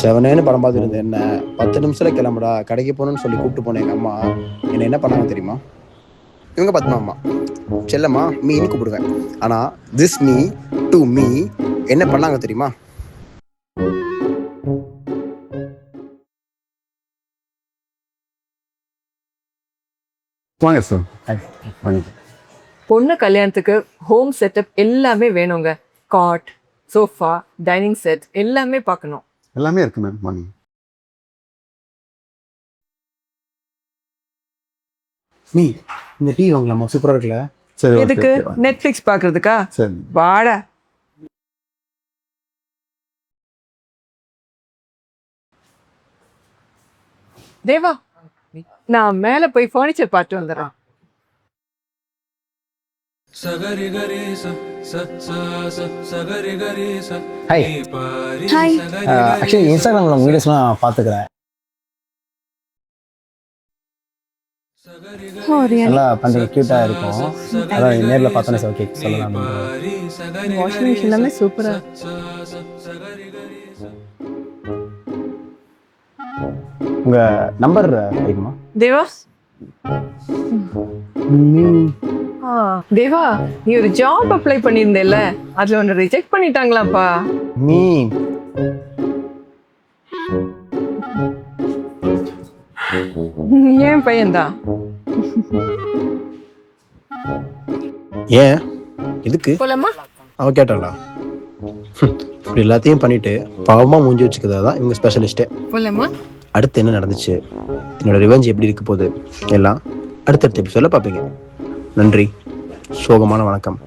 செவனேன்னு படம் பார்த்துட்டு இருந்தேன். என்ன 10 நிமிஷத்துல கிளம்புடா கடைக்கு போகணும்னு சொல்லி கூப்பிட்டு போனேன் எங்கள் அம்மா. என்னை என்ன பண்ணாங்க தெரியுமா? இவங்க பத்மா அம்மா செல்லம்மா மீன்னு கூப்பிடுவேன். ஆனால் திஸ் மீ டு மீ என்ன பண்ணாங்க தெரியுமா? வாங்க சார். வாங்க. பொண்ணு கல்யாணத்துக்கு ஹோம் செட்டப் எல்லாமே வேணுங்க. காட், சோஃபா, டைனிங் செட் எல்லாமே பார்க்கணும். எல்லாமே இருக்கு மேம். வாங்க. மீ இந்த டீ வாங்கலாமா? சூப்பராக இருக்குல்ல? சரி, ஓகே, எதுக்கு? ஓகே, வாங்க. நெட்ஃபிளிக்ஸ் பார்க்கறதுக்கா? சரி. வாடா. தேவா, நான் மேல போய் ஃபர்னிச்சர் பார்த்து வந்துடுறேன். ஹாய். ஆக்சுவலி இன்ஸ்டாகிராமில் உங்கள் வீடியோஸ்லாம் பார்த்துக்கிறேன். நல்லா பண்ணுறீங்க, க்யூட்டாக இருக்கும். அதான் நேரில் பார்த்தோன்னே ஓகே சொல்லலாம். வாஷிங் மிஷின் எல்லாமே சூப்பரா. உங்கள் நம்பர் கிடைக்குமா? தேவா, தேவா, நீ ஒரு ஜாப் அப்ளை பண்ணியிருந்தேல்ல, அதுல ஒன்னு ரிஜெக்ட் பண்ணிட்டாங்களாப்பா. மீ ஏன் பையன்தான்? ஏன் எதுக்கு? போலாமா? அவ கேட்டாளா? இப்படி எல்லாத்தையும் பண்ணிட்டு பாவமாக மூஞ்சி வச்சுக்கிறதா தான் இவங்க ஸ்பெஷலிஸ்ட்டே. போலாமா? அடுத்து என்ன நடந்துச்சு, என்னோட ரிவெஞ்ச் எப்படி இருக்க போகுது எல்லாம் அடுத்தடுத்த எபிசோடில் பார்ப்பீங்க. நன்றி, சோகமான வணக்கம்.